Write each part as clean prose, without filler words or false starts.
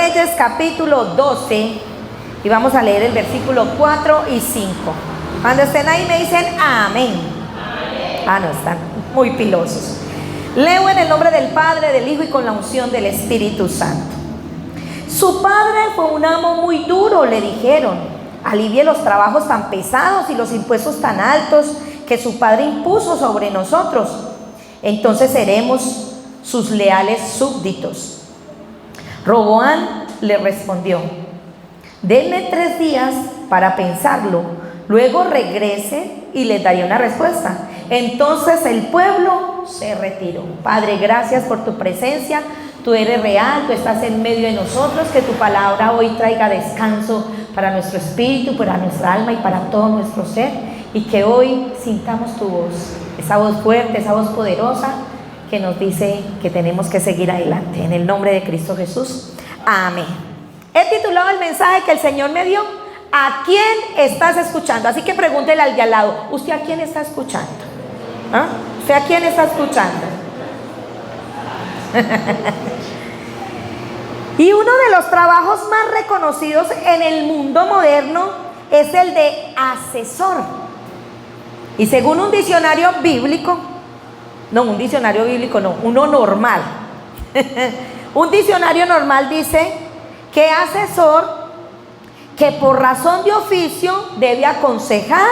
Reyes capítulo 12 y vamos a leer el versículo 4 y 5. Cuando estén ahí me dicen amén. Ah, no, están muy pilosos. Leo en el nombre del Padre, del Hijo y con la unción del Espíritu Santo. Su padre fue un amo muy duro, le dijeron. Alivie los trabajos tan pesados y los impuestos tan altos que su padre impuso sobre nosotros. Entonces seremos sus leales súbditos. Roboán le respondió: denme 3 días para pensarlo, luego regrese y les daré una respuesta. Entonces el pueblo se retiró. Padre, gracias por tu presencia. Tú eres real, tú estás en medio de nosotros. Que tu palabra hoy traiga descanso para nuestro espíritu, para nuestra alma y para todo nuestro ser. Y que hoy sintamos tu voz, esa voz fuerte, esa voz poderosa que nos dice que tenemos que seguir adelante. En el nombre de Cristo Jesús, amén. He titulado el mensaje que el Señor me dio: ¿a quién estás escuchando? Así que pregúntele al de al lado: ¿usted a quién está escuchando? ¿Ah? ¿Usted a quién está escuchando? Y uno de los trabajos más reconocidos en el mundo moderno es el de asesor. Y según un diccionario bíblico, uno normal. Un diccionario normal dice que asesor, que por razón de oficio debe aconsejar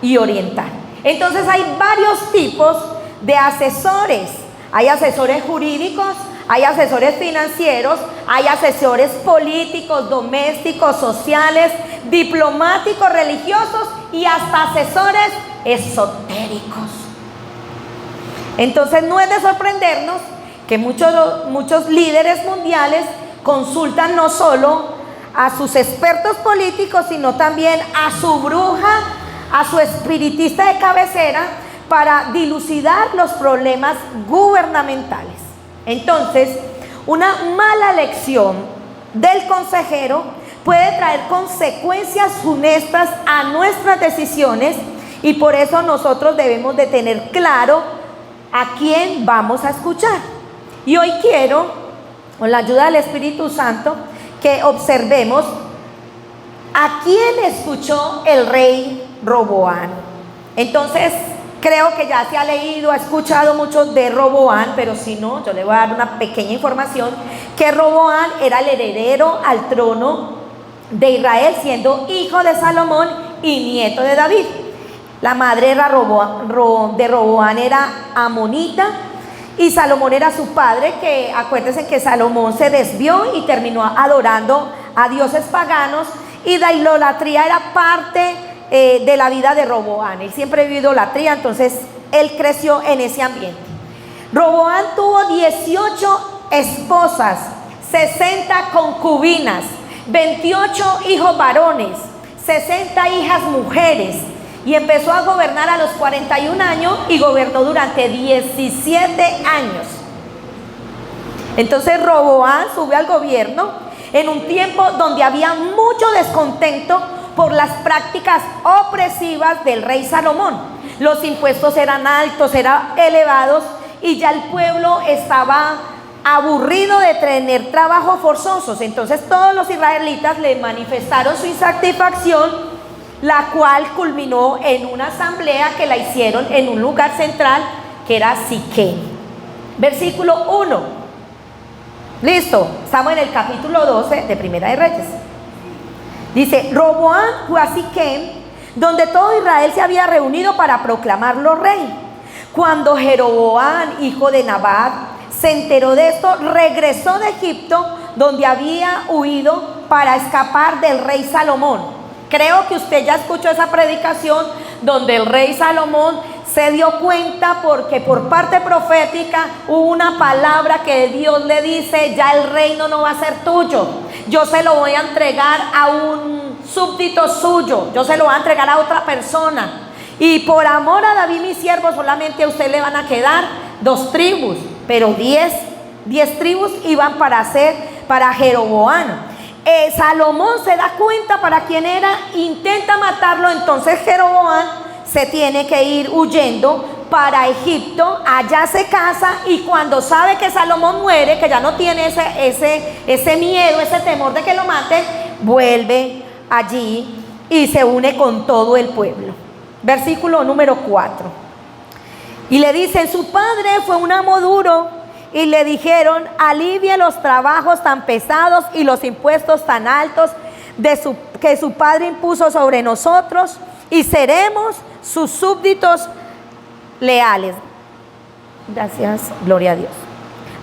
y orientar. Entonces hay varios tipos de asesores. Hay asesores jurídicos, hay asesores financieros, hay asesores políticos, domésticos, sociales, diplomáticos, religiosos y hasta asesores esotéricos. Entonces no es de sorprendernos que muchos líderes mundiales consultan no solo a sus expertos políticos, sino también a su bruja, a su espiritista de cabecera, para dilucidar los problemas gubernamentales. Entonces, una mala elección del consejero puede traer consecuencias funestas a nuestras decisiones, y por eso nosotros debemos de tener claro a quién vamos a escuchar. Y hoy quiero, con la ayuda del Espíritu Santo, que observemos a quién escuchó el rey Roboán. Entonces, creo que ya se ha leído, ha escuchado mucho de Roboán, pero si no, yo le voy a dar una pequeña información: que Roboán era el heredero al trono de Israel, siendo hijo de Salomón y nieto de David. La madre era de Roboán era amonita, y Salomón era su padre, que acuérdense que Salomón se desvió y terminó adorando a dioses paganos, y la idolatría era parte de la vida de Roboán. Él siempre vivió idolatría, entonces él creció en ese ambiente. Roboán tuvo 18 esposas, 60 concubinas, 28 hijos varones, 60 hijas mujeres, y empezó a gobernar a los 41 años y gobernó durante 17 años. Entonces Roboán sube al gobierno en un tiempo donde había mucho descontento por las prácticas opresivas del rey Salomón. Los impuestos eran altos, eran elevados, y ya el pueblo estaba aburrido de tener trabajos forzosos. Entonces todos los israelitas le manifestaron su insatisfacción, la cual culminó en una asamblea que la hicieron en un lugar central que era Siquem. Versículo 1. Listo, estamos en el capítulo 12 de Primera de Reyes. Dice: Roboán fue a Siquem, donde todo Israel se había reunido para proclamarlo rey. Cuando Jeroboam, hijo de Nabat, se enteró de esto, regresó de Egipto, donde había huido para escapar del rey Salomón. Creo que usted ya escuchó esa predicación donde el rey Salomón se dio cuenta, porque por parte profética hubo una palabra que Dios le dice: ya el reino no va a ser tuyo, yo se lo voy a entregar a un súbdito suyo, yo se lo voy a entregar a otra persona, y por amor a David mi siervo solamente a usted le van a quedar 2 tribus, pero 10 tribus iban para Jeroboam. Salomón se da cuenta para quién era, intenta matarlo. Entonces Jeroboam se tiene que ir huyendo para Egipto, allá se casa y cuando sabe que Salomón muere, que ya no tiene ese miedo, ese temor de que lo maten, vuelve allí y se une con todo el pueblo. Versículo número 4. Y le dicen, su padre fue un amo duro y le dijeron, alivie los trabajos tan pesados y los impuestos tan altos que su padre impuso sobre nosotros y seremos sus súbditos leales. Gracias, gloria a Dios.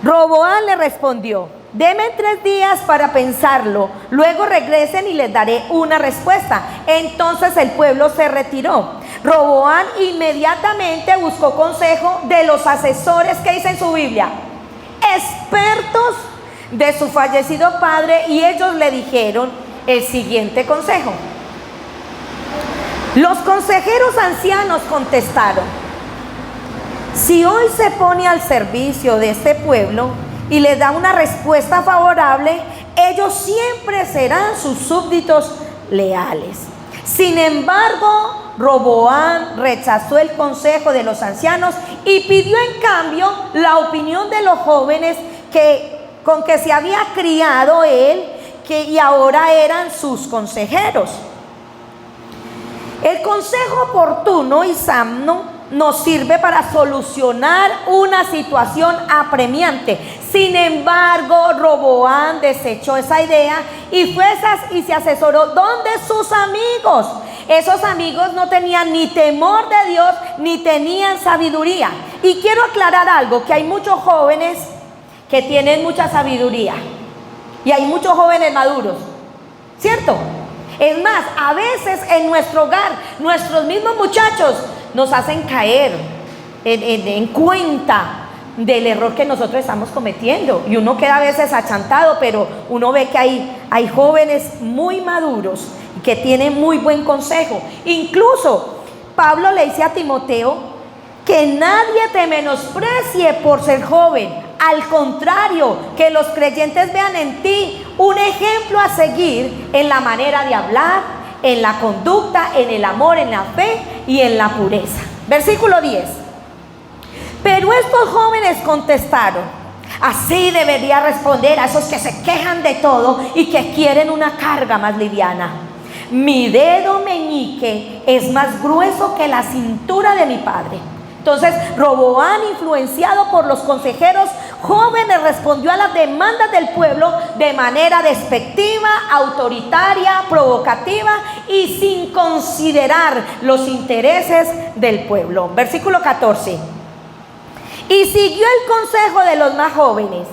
Roboam le respondió, denme 3 días para pensarlo, luego regresen y les daré una respuesta. Entonces el pueblo se retiró. Roboam inmediatamente buscó consejo de los asesores que dice en su Biblia, expertos de su fallecido padre, y ellos le dijeron el siguiente consejo. Los consejeros ancianos contestaron, si hoy se pone al servicio de este pueblo y les da una respuesta favorable, ellos siempre serán sus súbditos leales. Sin embargo, Roboam rechazó el consejo de los ancianos y pidió en cambio la opinión de los jóvenes con que se había criado él, y ahora eran sus consejeros. El consejo oportuno y sano nos sirve para solucionar una situación apremiante. Sin embargo, Roboam desechó esa idea y se asesoró donde sus amigos. Esos amigos no tenían ni temor de Dios ni tenían sabiduría. Y quiero aclarar algo, que hay muchos jóvenes que tienen mucha sabiduría y hay muchos jóvenes maduros, ¿cierto? Es más, a veces en nuestro hogar, nuestros mismos muchachos nos hacen caer en cuenta del error que nosotros estamos cometiendo. Y uno queda a veces achantado, pero uno ve que hay jóvenes muy maduros que tienen muy buen consejo. Incluso Pablo le dice a Timoteo que nadie te menosprecie por ser joven. Al contrario, que los creyentes vean en ti un ejemplo a seguir en la manera de hablar, en la conducta, en el amor, en la fe y en la pureza. Versículo 10. Pero estos jóvenes contestaron, así debería responder a esos que se quejan de todo y que quieren una carga más liviana. Mi dedo meñique es más grueso que la cintura de mi padre. Entonces Roboam, influenciado por los consejeros jóvenes, respondió a las demandas del pueblo de manera despectiva, autoritaria, provocativa y sin considerar los intereses del pueblo. Versículo 14. Y siguió el consejo de los más jóvenes.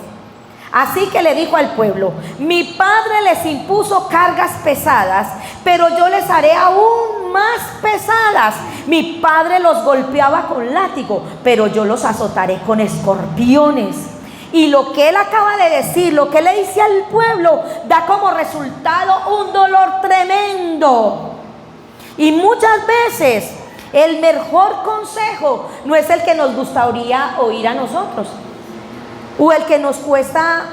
Así que le dijo al pueblo, mi padre les impuso cargas pesadas, pero yo les haré aún más pesadas. Mi padre los golpeaba con látigo, pero yo los azotaré con escorpiones. Y lo que él acaba de decir, lo que le dice al pueblo, da como resultado un dolor tremendo. Y muchas veces el mejor consejo no es el que nos gustaría oír a nosotros, o el que nos cuesta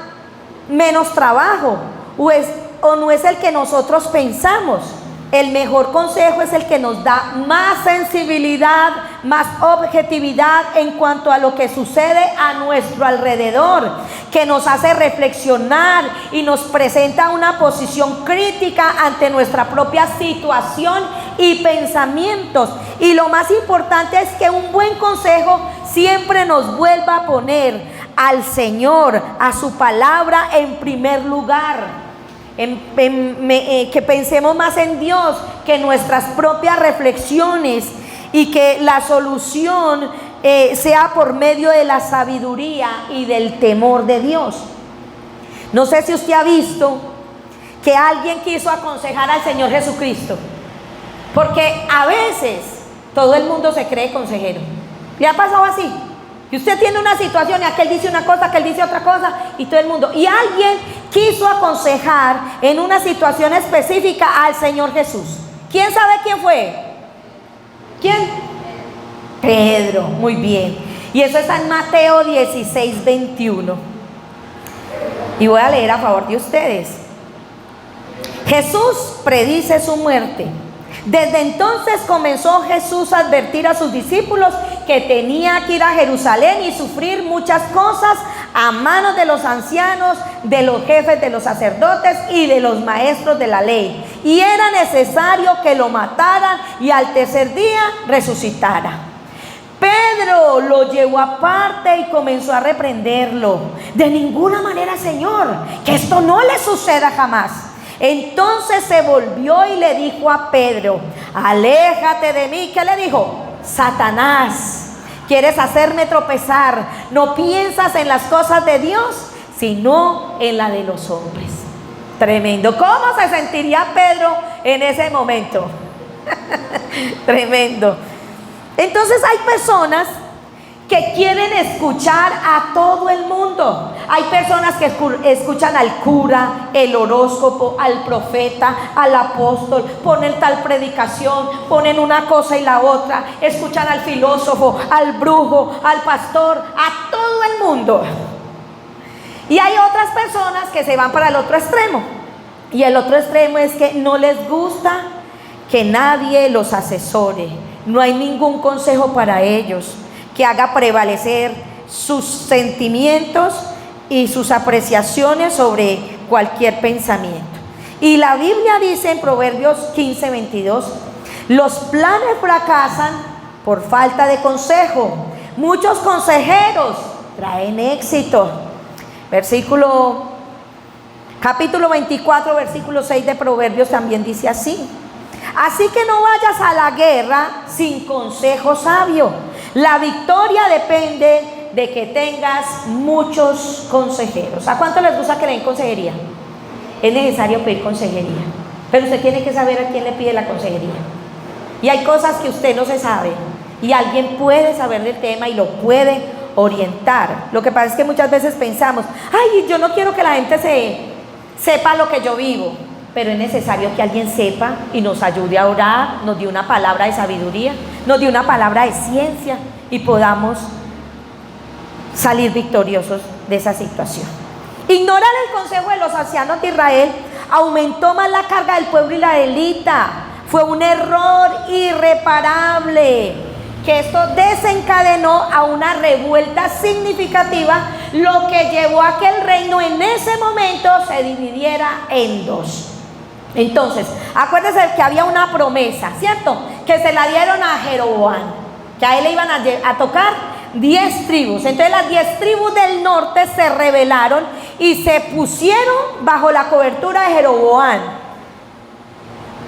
menos trabajo, o no es el que nosotros pensamos. El mejor consejo es el que nos da más sensibilidad, más objetividad en cuanto a lo que sucede a nuestro alrededor, que nos hace reflexionar y nos presenta una posición crítica ante nuestra propia situación y pensamientos. Y lo más importante es que un buen consejo siempre nos vuelva a poner al Señor, a su palabra en primer lugar. Que pensemos más en Dios que en nuestras propias reflexiones, y que la solución sea por medio de la sabiduría y del temor de Dios. No sé si usted ha visto que alguien quiso aconsejar al Señor Jesucristo, porque a veces todo el mundo se cree consejero. ¿Le ha pasado así? Y usted tiene una situación y aquel dice una cosa, aquel dice otra cosa, y todo el mundo. Y alguien quiso aconsejar en una situación específica al Señor Jesús. ¿Quién sabe quién fue? ¿Quién? Pedro, muy bien. Y eso está en Mateo 16, 21. Y voy a leer a favor de ustedes. Jesús predice su muerte. Desde entonces comenzó Jesús a advertir a sus discípulos que tenía que ir a Jerusalén y sufrir muchas cosas a manos de los ancianos, de los jefes de los sacerdotes y de los maestros de la ley. Y era necesario que lo mataran y al tercer día resucitara. Pedro lo llevó aparte y comenzó a reprenderlo. De ninguna manera, Señor, que esto no le suceda jamás. Entonces se volvió y le dijo a Pedro: aléjate de mí. ¿Qué le dijo? Satanás, quieres hacerme tropezar. No piensas en las cosas de Dios, sino en la de los hombres. Tremendo. ¿Cómo se sentiría Pedro en ese momento? Tremendo. Entonces hay personas que quieren escuchar a todo el mundo. Hay personas que escuchan al cura, el horóscopo, al profeta, al apóstol, ponen tal predicación, ponen una cosa y la otra, escuchan al filósofo, al brujo, al pastor, a todo el mundo. Y hay otras personas que se van para el otro extremo. Y el otro extremo es que no les gusta que nadie los asesore. No hay ningún consejo para ellos que haga prevalecer sus sentimientos y sus apreciaciones sobre cualquier pensamiento. Y la Biblia dice en Proverbios 15:22, los planes fracasan por falta de consejo. Muchos consejeros traen éxito. Capítulo 24, versículo 6 de Proverbios también dice así: así que no vayas a la guerra sin consejo sabio. La victoria depende de que tengas muchos consejeros. ¿A cuánto les gusta que le den consejería? Es necesario pedir consejería, pero usted tiene que saber a quién le pide la consejería. Y hay cosas que usted no se sabe y alguien puede saber del tema y lo puede orientar. Lo que pasa es que muchas veces pensamos: ay, yo no quiero que la gente sepa lo que yo vivo. Pero es necesario que alguien sepa y nos ayude a orar, nos dé una palabra de sabiduría, nos dé una palabra de ciencia y podamos salir victoriosos de esa situación. Ignorar el consejo de los ancianos de Israel aumentó más la carga del pueblo israelita. Fue un error irreparable, que esto desencadenó a una revuelta significativa, lo que llevó a que el reino en ese momento se dividiera en dos. Entonces, acuérdense que había una promesa, ¿cierto? Que se la dieron a Jeroboam, que a él le iban a tocar 10 tribus. Entonces las 10 tribus del norte se rebelaron y se pusieron bajo la cobertura de Jeroboam.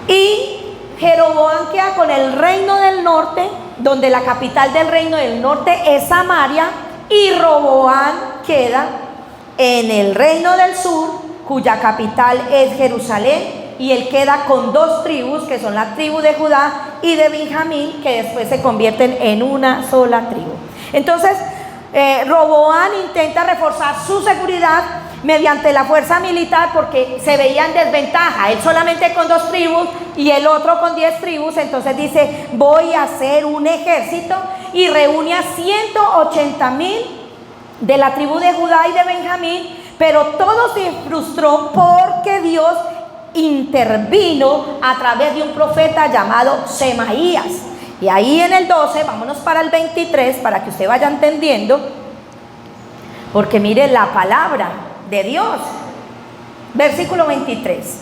Y Jeroboam queda con el reino del norte, donde la capital del reino del norte es Samaria, y Roboam queda en el reino del sur, cuya capital es Jerusalén. Y él queda con 2 tribus, que son la tribu de Judá y de Benjamín, que después se convierten en una sola tribu. Entonces, Roboam intenta reforzar su seguridad mediante la fuerza militar, porque se veía en desventaja, él solamente con 2 tribus y el otro con 10 tribus. Entonces dice: voy a hacer un ejército, y reúne a 180,000 de la tribu de Judá y de Benjamín, pero todo se frustró porque Dios intervino a través de un profeta llamado Semaías. Y ahí en el 12, vámonos para el 23 para que usted vaya entendiendo, porque mire la palabra de Dios. Versículo 23: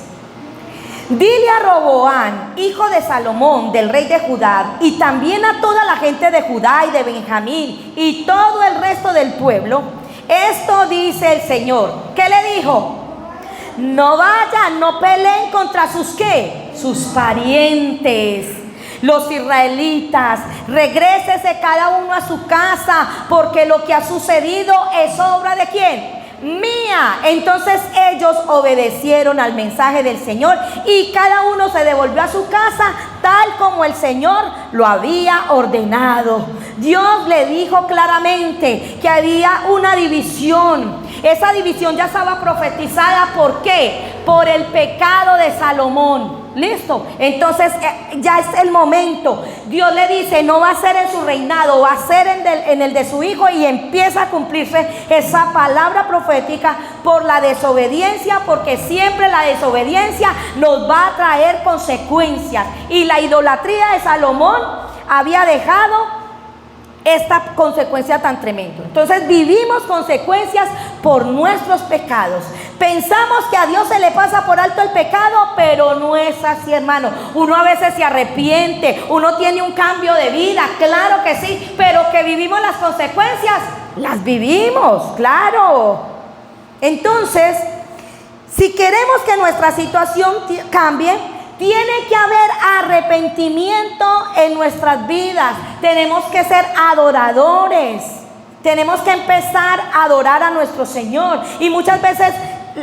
dile a Roboam, hijo de Salomón, del rey de Judá, y también a toda la gente de Judá y de Benjamín y todo el resto del pueblo, esto dice el Señor. ¿Qué le dijo? No vayan, no peleen contra sus ¿qué? Sus parientes, los israelitas. Regrésese cada uno a su casa, porque lo que ha sucedido es obra ¿de quién? Mía. Entonces ellos obedecieron al mensaje del Señor, y cada uno se devolvió a su casa tal como el Señor lo había ordenado. Dios le dijo claramente que había una división. Esa división ya estaba profetizada. ¿Por qué? Por el pecado de Salomón. ¿Listo? Entonces ya es el momento. Dios le dice: no va a ser en su reinado, va a ser en el de su hijo, y empieza a cumplirse esa palabra profética por la desobediencia, porque siempre la desobediencia nos va a traer consecuencias. Y la idolatría de Salomón había dejado esta consecuencia tan tremenda. Entonces vivimos consecuencias por nuestros pecados. Pensamos que a Dios se le pasa por alto el pecado, pero no es así, hermano. Uno a veces se arrepiente, uno tiene un cambio de vida, claro que sí, pero que vivimos las consecuencias, las vivimos, claro. Entonces, si queremos que nuestra situación cambie, tiene que haber arrepentimiento en nuestras vidas. Tenemos que ser adoradores. Tenemos que empezar a adorar a nuestro Señor. Y muchas veces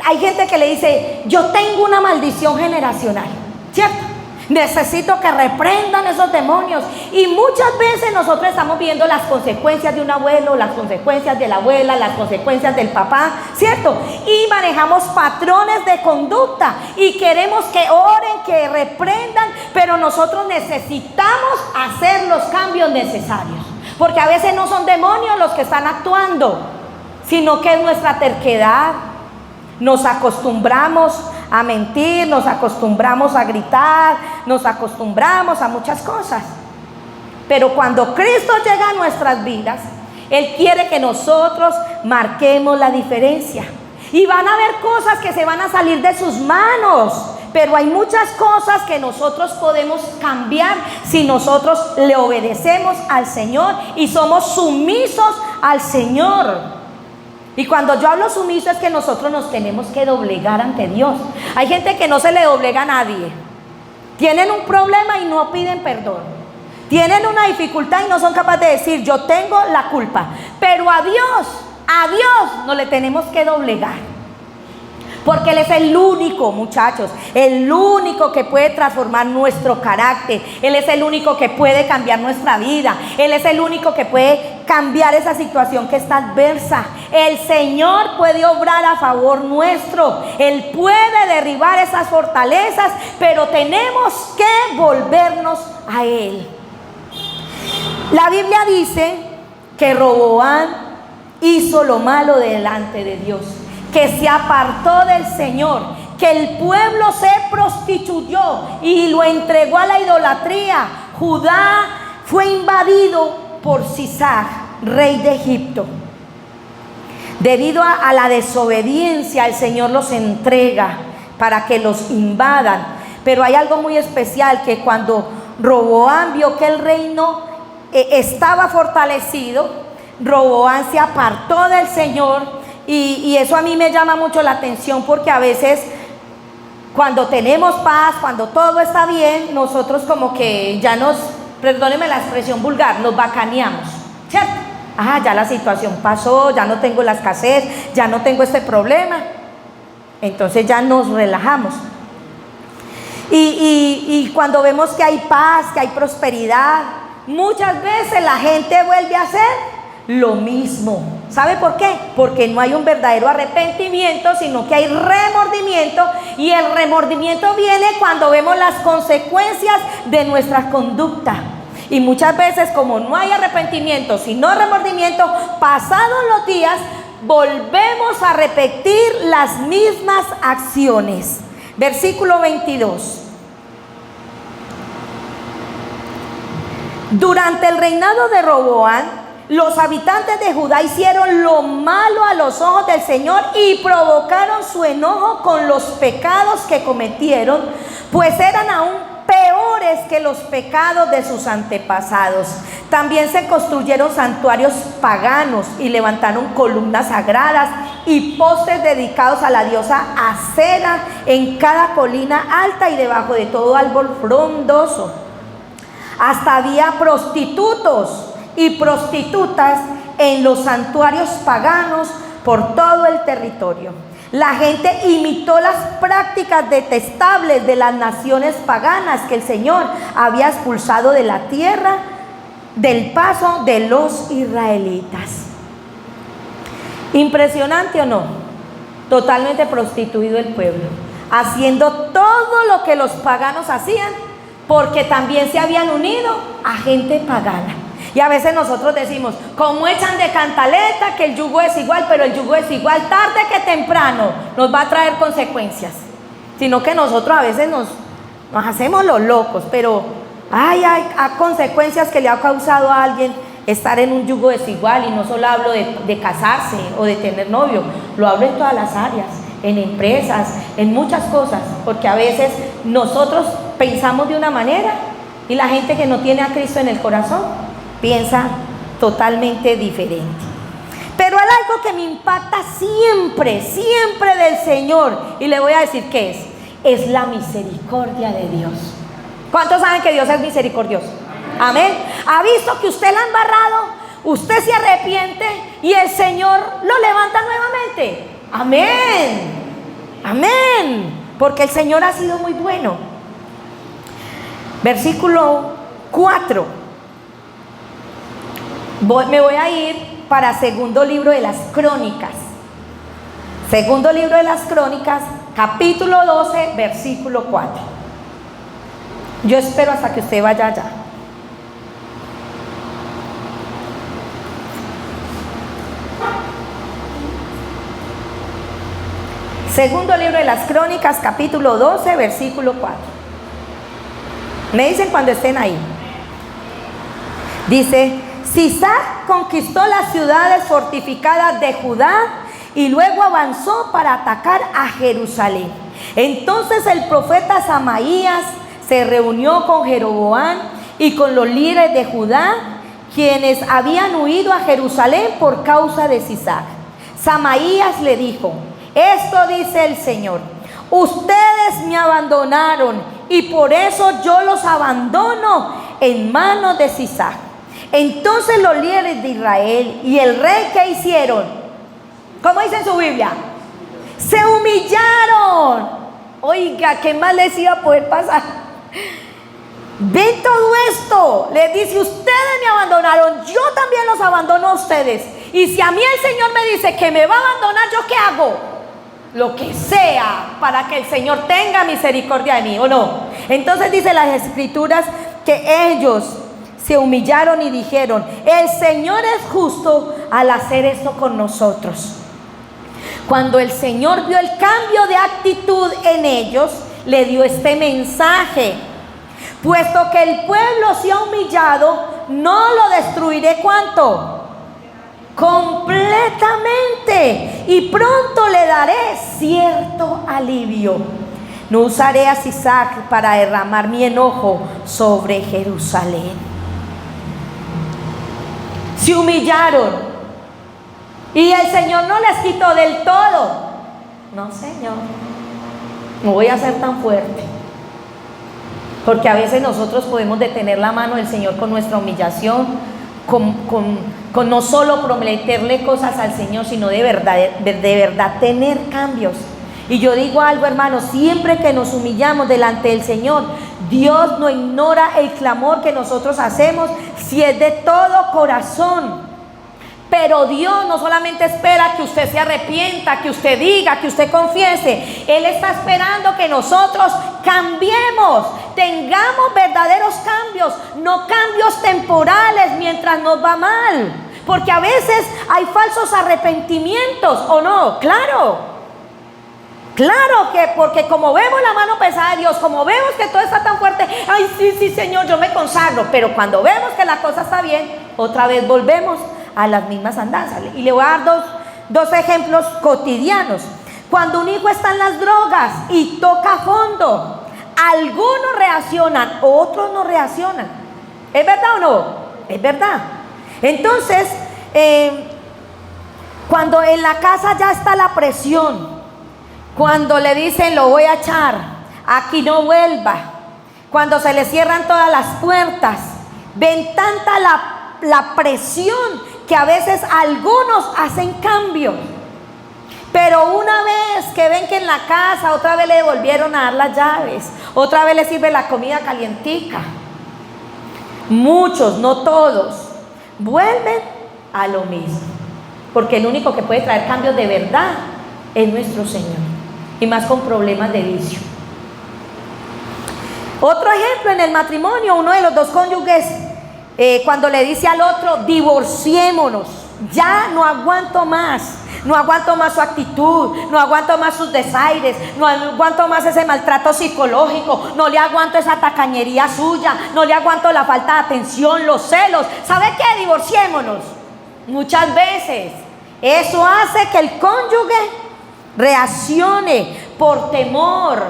hay gente que le dice: yo tengo una maldición generacional, ¿cierto? Necesito que reprendan esos demonios. Y muchas veces nosotros estamos viendo las consecuencias de un abuelo, las consecuencias de la abuela, las consecuencias del papá, ¿cierto? Y manejamos patrones de conducta y queremos que oren, que reprendan, pero nosotros necesitamos hacer los cambios necesarios. Porque a veces no son demonios los que están actuando, sino que es nuestra terquedad. Nos acostumbramos a mentir, nos acostumbramos a gritar, nos acostumbramos a muchas cosas. Pero cuando Cristo llega a nuestras vidas, Él quiere que nosotros marquemos la diferencia. Y van a haber cosas que se van a salir de sus manos, pero hay muchas cosas que nosotros podemos cambiar si nosotros le obedecemos al Señor y somos sumisos al Señor. Y cuando yo hablo sumiso es que nosotros nos tenemos que doblegar ante Dios. Hay gente que no se le doblega a nadie. Tienen un problema y no piden perdón. Tienen una dificultad y no son capaces de decir: yo tengo la culpa. Pero a Dios no le tenemos que doblegar. Porque Él es el único, muchachos, el único que puede transformar nuestro carácter. Él es el único que puede cambiar nuestra vida. Él es el único que puede cambiar esa situación que está adversa. El Señor puede obrar a favor nuestro. Él puede derribar esas fortalezas, pero tenemos que volvernos a Él. La Biblia dice que Roboam hizo lo malo delante de Dios, que se apartó del Señor, que el pueblo se prostituyó y lo entregó a la idolatría. Judá fue invadido por Sisac, rey de Egipto. Debido a la desobediencia, el Señor los entrega para que los invadan. Pero hay algo muy especial, que cuando Roboam vio que el reino estaba fortalecido, Roboam se apartó del Señor. Y eso a mí me llama mucho la atención, porque a veces cuando tenemos paz, cuando todo está bien, nosotros como que ya perdónenme la expresión vulgar, nos bacaneamos, ¿cierto? Ya la situación pasó, ya no tengo la escasez, ya no tengo este problema. Entonces ya nos relajamos. Y cuando vemos que hay paz, que hay prosperidad, muchas veces la gente vuelve a hacer lo mismo. ¿Sabe por qué? Porque no hay un verdadero arrepentimiento, sino que hay remordimiento. Y el remordimiento viene cuando vemos las consecuencias de nuestra conducta. Y muchas veces, como no hay arrepentimiento, sino remordimiento, pasados los días, volvemos a repetir las mismas acciones. Versículo 22. Durante el reinado de Roboam, los habitantes de Judá hicieron lo malo a los ojos del Señor y provocaron su enojo con los pecados que cometieron, pues eran aún peores que los pecados de sus antepasados. También se construyeron santuarios paganos y levantaron columnas sagradas y postes dedicados a la diosa Acera en cada colina alta y debajo de todo árbol frondoso. Hasta había prostitutos y prostitutas en los santuarios paganos por todo el territorio. La gente imitó las prácticas detestables de las naciones paganas que el Señor había expulsado de la tierra del paso de los israelitas. ¿Impresionante o no? Totalmente prostituido el pueblo, haciendo todo lo que los paganos hacían, porque también se habían unido a gente pagana. Y a veces nosotros decimos: como echan de cantaleta que el yugo es igual, pero el yugo es igual tarde que temprano nos va a traer consecuencias. Sino que nosotros a veces nos hacemos los locos, pero hay consecuencias que le ha causado a alguien estar en un yugo desigual, y no solo hablo de casarse o de tener novio, lo hablo en todas las áreas, en empresas, en muchas cosas, porque a veces nosotros pensamos de una manera y la gente que no tiene a Cristo en el corazón piensa totalmente diferente. Pero hay algo que me impacta siempre, siempre del Señor, y le voy a decir qué es la misericordia de Dios. ¿Cuántos saben que Dios es misericordioso? Amén. ¿Ha visto que usted la ha embarrado? Usted se arrepiente y el Señor lo levanta nuevamente. Amén. Amén. Porque el Señor ha sido muy bueno. Versículo 4. Me voy a ir para segundo libro de las Crónicas. Segundo libro de las Crónicas, capítulo 12, versículo 4. Yo espero hasta que usted vaya allá. Segundo libro de las Crónicas, capítulo 12, versículo 4. Me dicen cuando estén ahí. Dice: Sisac conquistó las ciudades fortificadas de Judá y luego avanzó para atacar a Jerusalén. Entonces el profeta Samaías se reunió con Jeroboam y con los líderes de Judá, quienes habían huido a Jerusalén por causa de Sisac. Samaías le dijo: esto dice el Señor: ustedes me abandonaron y por eso yo los abandono en manos de Sisac. Entonces los líderes de Israel y el rey, ¿qué hicieron? ¿Cómo dice en su Biblia? Se humillaron. Oiga, ¿qué más les iba a poder pasar? Ven todo esto. Les dice: ustedes me abandonaron, yo también los abandono a ustedes. Y si a mí el Señor me dice que me va a abandonar, ¿yo qué hago? Lo que sea para que el Señor tenga misericordia de mí, ¿o no? Entonces dice las Escrituras que ellos se humillaron y dijeron: el Señor es justo al hacer esto con nosotros. Cuando el Señor vio el cambio de actitud en ellos, le dio este mensaje: puesto que el pueblo se ha humillado, no lo destruiré. ¿Cuánto? Completamente, y pronto le daré cierto alivio. No usaré a Sisac para derramar mi enojo sobre Jerusalén. Se humillaron y el Señor no les quitó del todo. No, Señor, no voy a ser tan fuerte, porque a veces nosotros podemos detener la mano del Señor con nuestra humillación, con no solo prometerle cosas al Señor, sino de verdad tener cambios. Y yo digo algo, hermanos: siempre que nos humillamos delante del Señor, Dios no ignora el clamor que nosotros hacemos si es de todo corazón. Pero Dios no solamente espera que usted se arrepienta, que usted diga, que usted confiese. Él está esperando que nosotros cambiemos, tengamos verdaderos cambios, no cambios temporales mientras nos va mal. Porque a veces hay falsos arrepentimientos, ¿o no? Claro que, porque como vemos la mano pesada de Dios, como vemos que todo está tan fuerte, ay, sí, Señor, yo me consagro. Pero cuando vemos que la cosa está bien, otra vez volvemos a las mismas andanzas. Y le voy a dar dos ejemplos cotidianos. Cuando un hijo está en las drogas y toca fondo, algunos reaccionan, otros no reaccionan. ¿Es verdad o no? Es verdad. Entonces, cuando en la casa ya está la presión, cuando le dicen: lo voy a echar, aquí no vuelva, cuando se le cierran todas las puertas, ven tanta la presión que a veces algunos hacen cambios. Pero una vez que ven que en la casa otra vez le volvieron a dar las llaves, otra vez le sirve la comida calientica, muchos, no todos, vuelven a lo mismo. Porque el único que puede traer cambios de verdad es nuestro Señor, y más con problemas de vicio. Otro ejemplo en el matrimonio: uno de los dos cónyuges, cuando le dice al otro: divorciémonos, ya no aguanto más, no aguanto más su actitud, no aguanto más sus desaires, no aguanto más ese maltrato psicológico, no le aguanto esa tacañería suya, no le aguanto la falta de atención, los celos. ¿Sabe qué? Divorciémonos. Muchas veces eso hace que el cónyuge reaccione por temor,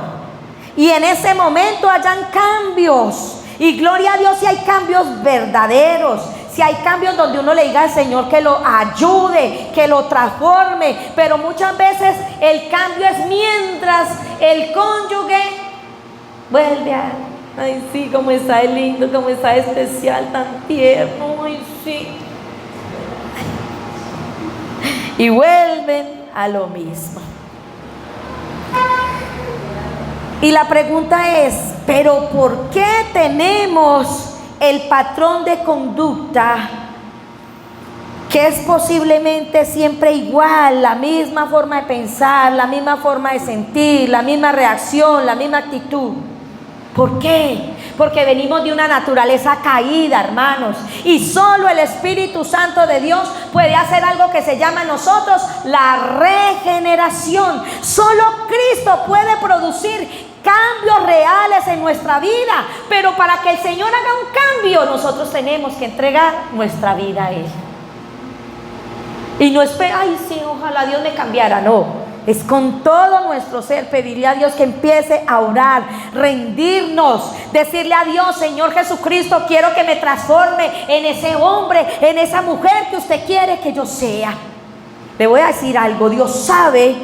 y en ese momento hayan cambios. Y gloria a Dios si hay cambios verdaderos, si hay cambios donde uno le diga al Señor que lo ayude, que lo transforme. Pero muchas veces el cambio es mientras el cónyuge vuelve a, ay sí, como está de lindo, como está de especial, tan tierno, ay sí. Y vuelven a lo mismo. Y la pregunta es, ¿pero por qué tenemos el patrón de conducta que es posiblemente siempre igual, la misma forma de pensar, la misma forma de sentir, la misma reacción, la misma actitud? ¿Por qué? Porque venimos de una naturaleza caída, hermanos, y solo el Espíritu Santo de Dios puede hacer algo que se llama en nosotros la regeneración. Solo Cristo puede producir cambios reales en nuestra vida, pero para que el Señor haga un cambio, nosotros tenemos que entregar nuestra vida a Él. Y no espera, ay sí, ojalá Dios me cambiara, no. Es con todo nuestro ser pedirle a Dios que empiece a orar, rendirnos, decirle a Dios, Señor Jesucristo, quiero que me transforme en ese hombre, en esa mujer que usted quiere que yo sea. Le voy a decir algo, Dios sabe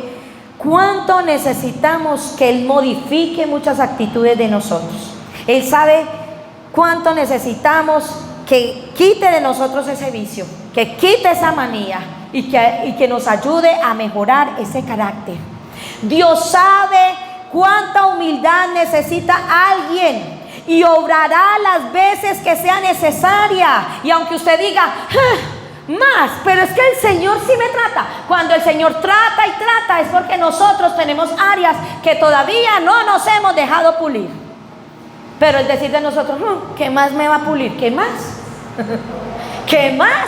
cuánto necesitamos que Él modifique muchas actitudes de nosotros. Él sabe cuánto necesitamos que quite de nosotros ese vicio, que quite esa manía, y que nos ayude a mejorar ese carácter. Dios sabe cuánta humildad necesita alguien y obrará las veces que sea necesaria. Y aunque usted diga, más, pero es que el Señor sí me trata. Cuando el Señor trata y trata es porque nosotros tenemos áreas que todavía no nos hemos dejado pulir. Pero el decir de nosotros, ¿qué más me va a pulir? ¿Qué más? ¿Qué más?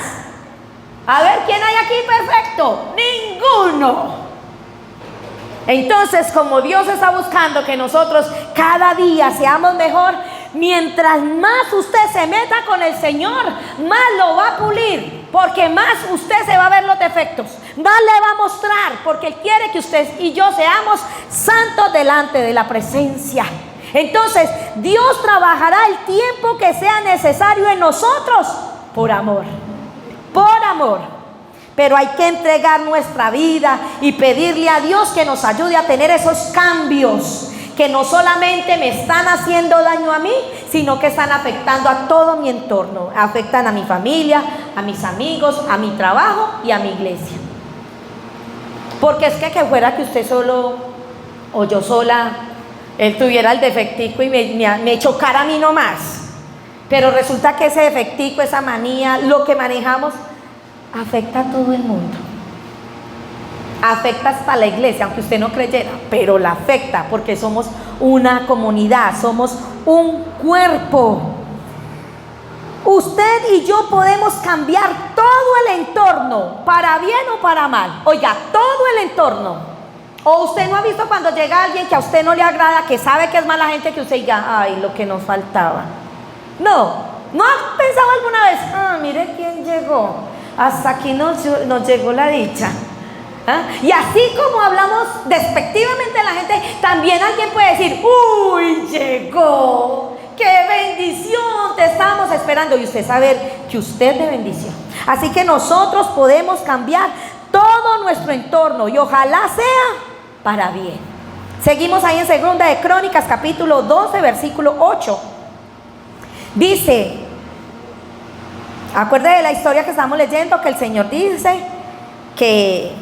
A ver, ¿quién hay aquí perfecto? Ninguno. Entonces, como Dios está buscando que nosotros cada día seamos mejor, mientras más usted se meta con el Señor, más lo va a pulir, porque más usted se va a ver los defectos, más le va a mostrar, porque Él quiere que usted y yo seamos santos delante de la presencia. Entonces, Dios trabajará el tiempo que sea necesario en nosotros por amor. Por amor, pero hay que entregar nuestra vida y pedirle a Dios que nos ayude a tener esos cambios que no solamente me están haciendo daño a mí, sino que están afectando a todo mi entorno, afectan a mi familia, a mis amigos, a mi trabajo y a mi iglesia. Porque es que fuera que usted solo o yo sola, él tuviera el defectico y me chocara a mí nomás. Pero resulta que ese defectico, esa manía, lo que manejamos, afecta a todo el mundo. Afecta hasta la iglesia, aunque usted no creyera, pero la afecta porque somos una comunidad, somos un cuerpo. Usted y yo podemos cambiar todo el entorno, para bien o para mal. Oiga, todo el entorno. O usted no ha visto cuando llega alguien que a usted no le agrada, que sabe que es mala gente, que usted diga, ay, lo que nos faltaba. No ha pensado alguna vez, mire quién llegó, hasta aquí nos llegó la dicha. Y así como hablamos despectivamente de la gente, también alguien puede decir, uy, llegó, qué bendición, te estábamos esperando. Y usted saber que usted es de bendición. Así que nosotros podemos cambiar todo nuestro entorno y ojalá sea para bien. Seguimos ahí en 2 de Crónicas capítulo 12 versículo 8. Dice, acuérdate de la historia que estamos leyendo, que el Señor dice que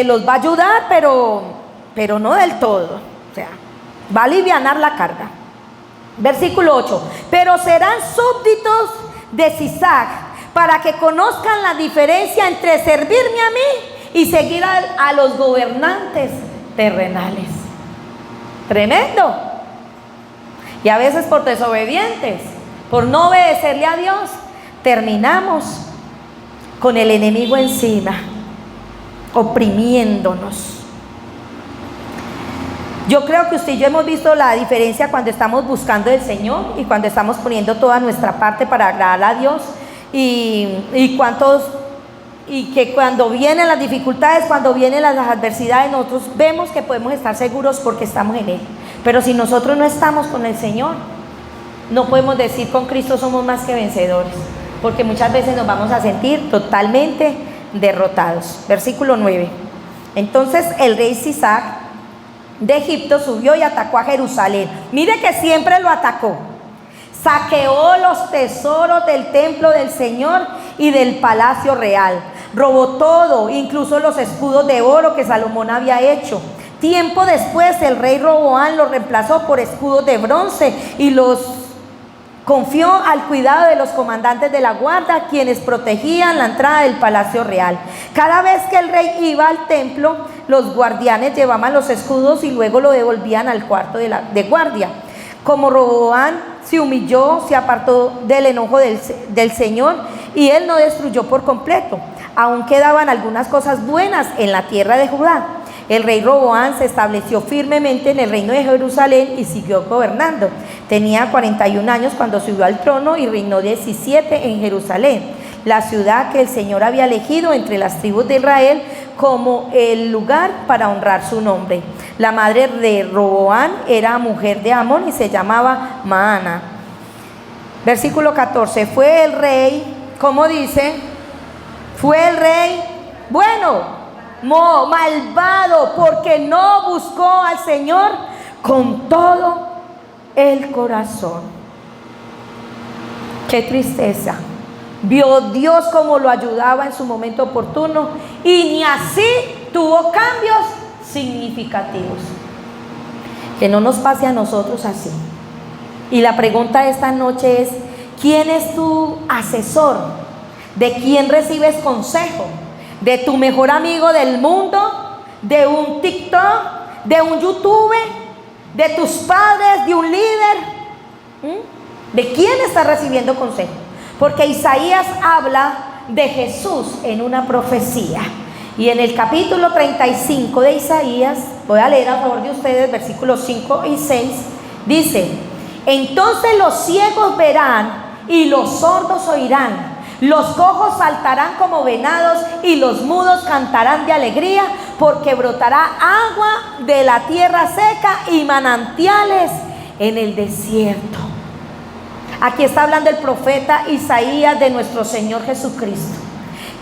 los va a ayudar, pero no del todo. O sea, va a alivianar la carga. Versículo 8. Pero serán súbditos de Sisac, para que conozcan la diferencia entre servirme a mí y seguir a los gobernantes terrenales. Tremendo. Y a veces por desobedientes, por no obedecerle a Dios, terminamos con el enemigo encima, oprimiéndonos. Yo creo que usted y yo hemos visto la diferencia cuando estamos buscando el Señor y cuando estamos poniendo toda nuestra parte para agradar a Dios, y que cuando vienen las dificultades, cuando vienen las adversidades, nosotros vemos que podemos estar seguros porque estamos en Él. Pero si nosotros no estamos con el Señor, no podemos decir con Cristo somos más que vencedores, porque muchas veces nos vamos a sentir totalmente derrotados. Versículo 9. Entonces el rey Sisac de Egipto subió y atacó a Jerusalén. Mire que siempre lo atacó. Saqueó los tesoros del templo del Señor y del palacio real. Robó todo, incluso los escudos de oro que Salomón había hecho. Tiempo después el rey Roboam los reemplazó por escudos de bronce y los confió al cuidado de los comandantes de la guardia, quienes protegían la entrada del palacio real. Cada vez que el rey iba al templo, los guardianes llevaban los escudos y luego lo devolvían al cuarto de guardia. Como Roboam se humilló, se apartó del enojo del Señor, y él no destruyó por completo. Aún quedaban algunas cosas buenas en la tierra de Judá. El rey Roboam se estableció firmemente en el reino de Jerusalén y siguió gobernando. Tenía 41 años cuando subió al trono y reinó 17 en Jerusalén, la ciudad que el Señor había elegido entre las tribus de Israel como el lugar para honrar su nombre. La madre de Roboam era mujer de Amón y se llamaba Maana. Versículo 14. Fue el rey, ¿cómo dice? Fue el rey bueno, malvado, porque no buscó al Señor con todo el corazón. Qué tristeza. Vio Dios cómo lo ayudaba en su momento oportuno y ni así tuvo cambios significativos. Que no nos pase a nosotros así. Y la pregunta de esta noche es: ¿quién es tu asesor? ¿De quién recibes consejo? ¿De tu mejor amigo del mundo? ¿De un TikTok? ¿De un YouTube? ¿De tus padres? ¿De un líder? ¿De quién estás recibiendo consejo? Porque Isaías habla de Jesús en una profecía. Y en el capítulo 35 de Isaías, voy a leer a favor de ustedes, versículos 5 y 6, dice: entonces los ciegos verán y los sordos oirán. Los cojos saltarán como venados y los mudos cantarán de alegría, porque brotará agua de la tierra seca y manantiales en el desierto. Aquí está hablando el profeta Isaías de nuestro Señor Jesucristo,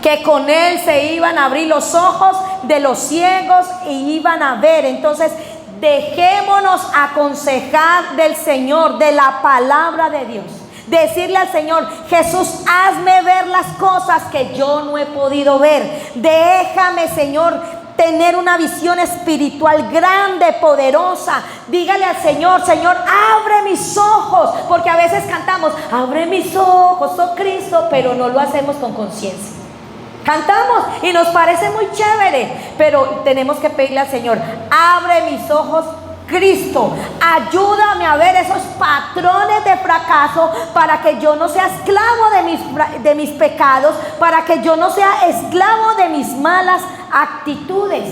que con él se iban a abrir los ojos de los ciegos y iban a ver. Entonces, dejémonos aconsejar del Señor, de la palabra de Dios. Decirle al Señor: Jesús, hazme ver las cosas que yo no he podido ver. Déjame, Señor, tener una visión espiritual grande, poderosa. Dígale al Señor: Señor, abre mis ojos. Porque a veces cantamos: abre mis ojos, oh Cristo, pero no lo hacemos con conciencia. Cantamos y nos parece muy chévere, pero tenemos que pedirle al Señor: abre mis ojos, Cristo, ayúdame a ver esos patrones de fracaso, para que yo no sea esclavo de mis pecados, para que yo no sea esclavo de mis malas actitudes.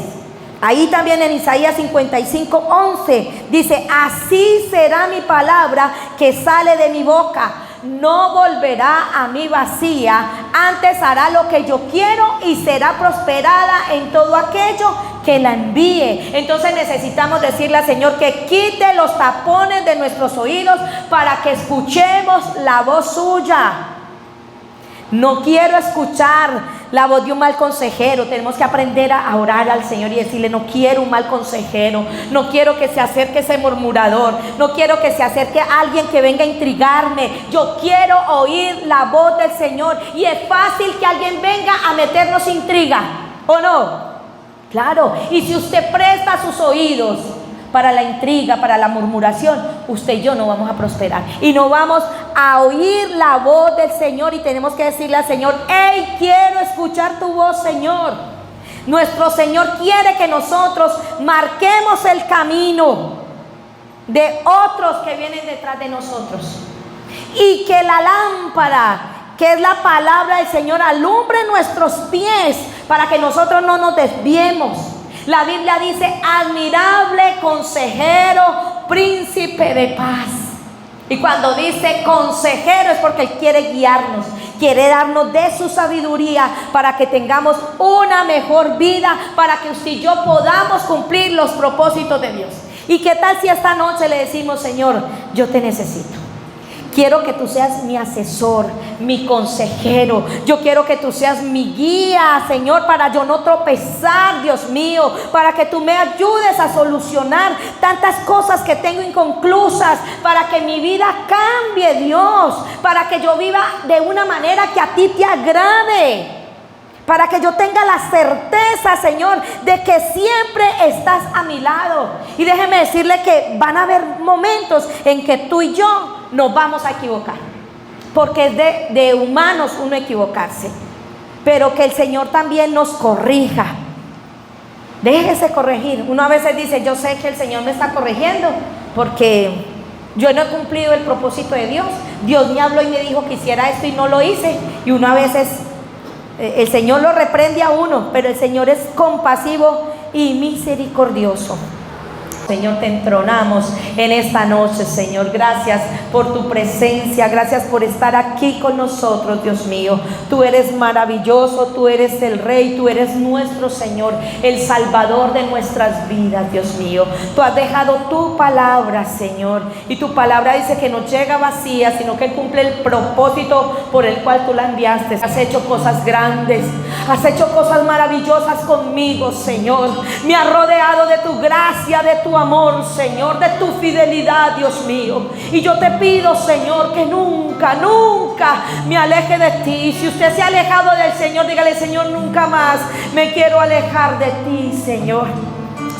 Ahí también en Isaías 55:11 dice: así será mi palabra que sale de mi boca. No volverá a mí vacía, antes hará lo que yo quiero y será prosperada en todo aquello que la envíe. Entonces necesitamos decirle al Señor que quite los tapones de nuestros oídos para que escuchemos la voz suya. No quiero escuchar la voz de un mal consejero. Tenemos que aprender a orar al Señor y decirle: no quiero un mal consejero, no quiero que se acerque ese murmurador, no quiero que se acerque alguien que venga a intrigarme. Yo quiero oír la voz del Señor. Y es fácil que alguien venga a meternos intriga, ¿o no? Claro. Y si usted presta sus oídos para la intriga, para la murmuración, usted y yo no vamos a prosperar y no vamos a oír la voz del Señor. Y tenemos que decirle al Señor: hey, quiero escuchar tu voz, Señor. Nuestro Señor quiere que nosotros marquemos el camino de otros que vienen detrás de nosotros, y que la lámpara que es la palabra del Señor, alumbre nuestros pies para que nosotros no nos desviemos. La Biblia dice: admirable consejero, príncipe de paz. Y cuando dice consejero es porque Él quiere guiarnos, quiere darnos de su sabiduría para que tengamos una mejor vida, para que usted y yo podamos cumplir los propósitos de Dios. ¿Y qué tal si esta noche le decimos: Señor, yo te necesito? Quiero que tú seas mi asesor, mi consejero. Yo quiero que tú seas mi guía, Señor, para yo no tropezar, Dios mío, para que tú me ayudes a solucionar tantas cosas que tengo inconclusas, para que mi vida cambie, Dios, para que yo viva de una manera que a ti te agrade, para que yo tenga la certeza, Señor, de que siempre estás a mi lado. Y déjeme decirle que van a haber momentos en que tú y yo nos vamos a equivocar, porque es de humanos uno equivocarse, pero que el Señor también nos corrija. Déjese corregir. Uno a veces dice: yo sé que el Señor me está corrigiendo porque yo no he cumplido el propósito de Dios. Dios me habló y me dijo que hiciera esto y no lo hice. Y uno a veces, el Señor lo reprende a uno, pero el Señor es compasivo y misericordioso. Señor, te entronamos en esta noche, Señor. Gracias por tu presencia, gracias por estar aquí con nosotros, Dios mío. Tú eres maravilloso, tú eres el Rey, tú eres nuestro Señor, el Salvador de nuestras vidas, Dios mío. Tú has dejado tu palabra, Señor, y tu palabra dice que no llega vacía, sino que cumple el propósito por el cual tú la enviaste. Has hecho cosas grandes, has hecho cosas maravillosas conmigo, Señor. Me has rodeado de tu gracia, de tu amor, Señor, de tu fidelidad, Dios mío. Y yo te pido, Señor, que nunca, nunca me aleje de ti. Si usted se ha alejado del Señor, dígale: Señor, nunca más me quiero alejar de ti, Señor.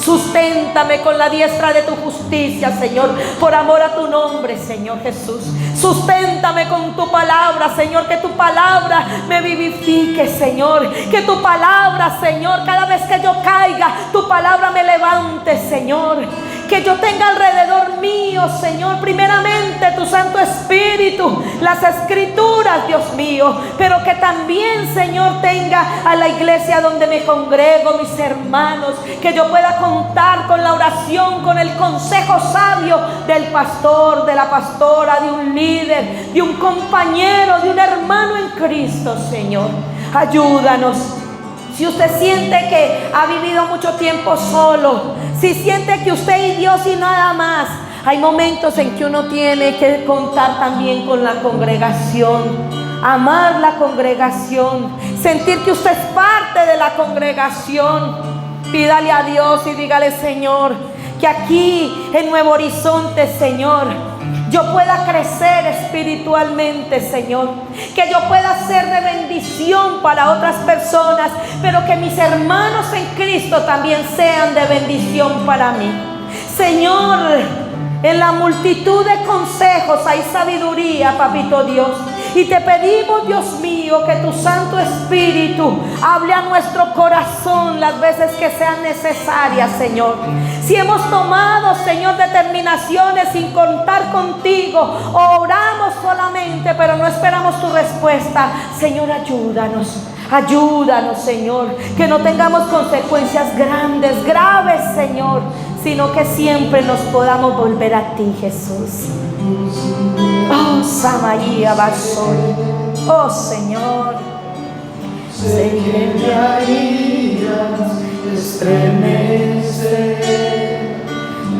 Susténtame con la diestra de tu justicia, Señor, por amor a tu nombre, Señor Jesús. Susténtame con tu palabra, Señor, que tu palabra me vivifique, Señor. Que tu palabra, Señor, cada vez que yo caiga, tu palabra me levante, Señor. Que yo tenga alrededor mío, Señor, primeramente tu Santo Espíritu, las Escrituras, Dios mío, pero que también, Señor, tenga a la iglesia donde me congrego, mis hermanos, que yo pueda contar con la oración, con el consejo sabio del pastor, de la pastora, de un líder, de un compañero, de un hermano en Cristo, Señor. Ayúdanos. Si usted siente que ha vivido mucho tiempo solo, si siente que usted y Dios y nada más, hay momentos en que uno tiene que contar también con la congregación, amar la congregación, sentir que usted es parte de la congregación. Pídale a Dios y dígale: Señor, que aquí en Nuevo Horizonte, Señor, yo pueda crecer espiritualmente, Señor, que yo pueda ser de bendición para otras personas, pero que mis hermanos en Cristo también sean de bendición para mí. Señor, en la multitud de consejos hay sabiduría, Papito Dios. Y te pedimos, Dios mío, que tu Santo Espíritu hable a nuestro corazón las veces que sean necesarias, Señor. Si hemos tomado, Señor, determinaciones sin contar contigo, o oramos solamente pero no esperamos tu respuesta, Señor, ayúdanos. Ayúdanos, Señor, que no tengamos consecuencias grandes, graves, Señor, sino que siempre nos podamos volver a ti, Jesús. Oh, Samaría Basol. Oh, Señor. Sé que me harías estremecer,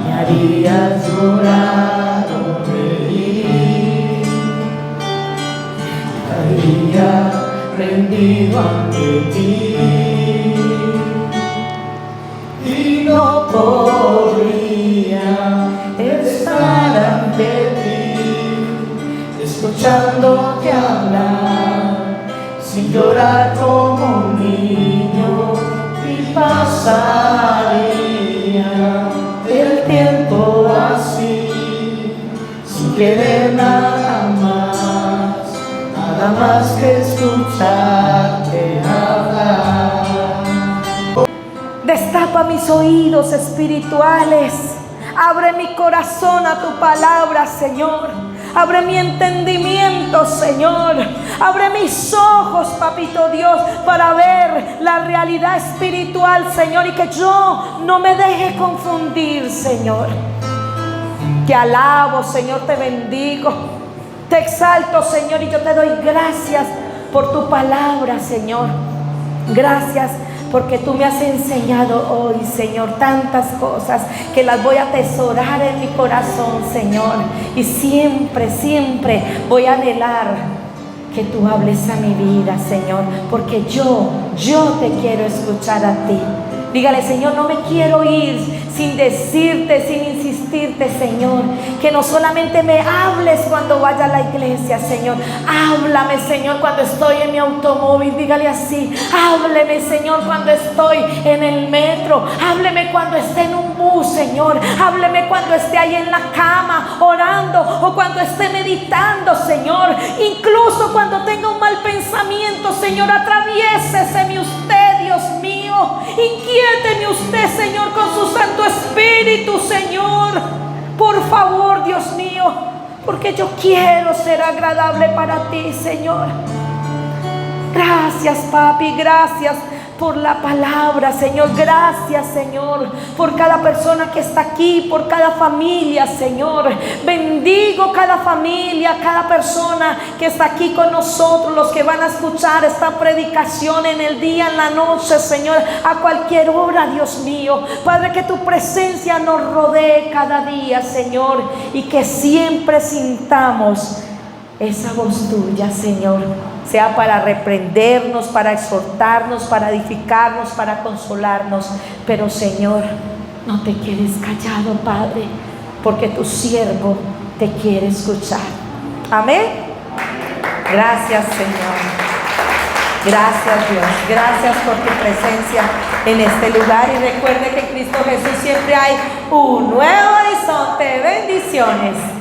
me harías llorar o reír, caería rendido ante ti y no podría estar ante ti, escuchándote hablar, sin llorar como un niño, y pasaría el tiempo así, sin querer nada más que escucharte hablar. Destapa mis oídos espirituales. Abre mi corazón a tu palabra, Señor. Abre mi entendimiento, Señor. Abre mis ojos, papito Dios, para ver la realidad espiritual, Señor, y que yo no me deje confundir, Señor. Te alabo, Señor, te bendigo, te exalto, Señor, y yo te doy gracias por tu palabra, Señor. Gracias porque tú me has enseñado hoy, Señor, tantas cosas que las voy a atesorar en mi corazón, Señor. Y siempre, siempre voy a anhelar que tú hables a mi vida, Señor, porque yo te quiero escuchar a ti. Dígale: Señor, no me quiero ir sin decirte, sin insistirte, Señor, que no solamente me hables cuando vaya a la iglesia, Señor. Háblame, Señor, cuando estoy en mi automóvil. Dígale así: hábleme, Señor, cuando estoy en el metro. Hábleme cuando esté en un bus, Señor. Hábleme cuando esté ahí en la cama orando, o cuando esté meditando, Señor. Incluso cuando tenga un mal pensamiento, Señor, atraviéseseme usted, Dios mío. Inquiéteme usted, Señor, con su Santo Espíritu, Señor. Por favor, Dios mío, porque yo quiero ser agradable para ti, Señor. Gracias, papi, gracias por la palabra, Señor. Gracias, Señor, por cada persona que está aquí, por cada familia, Señor. Bendigo cada familia, cada persona que está aquí con nosotros, los que van a escuchar esta predicación en el día, en la noche, Señor, a cualquier hora, Dios mío. Padre, que tu presencia nos rodee cada día, Señor, y que siempre sintamos esa voz tuya, Señor, sea para reprendernos, para exhortarnos, para edificarnos, para consolarnos. Pero, Señor, no te quedes callado, Padre, porque tu siervo te quiere escuchar. Amén. Gracias, Señor. Gracias, Dios. Gracias por tu presencia en este lugar. Y recuerde que en Cristo Jesús siempre hay un nuevo horizonte. Bendiciones.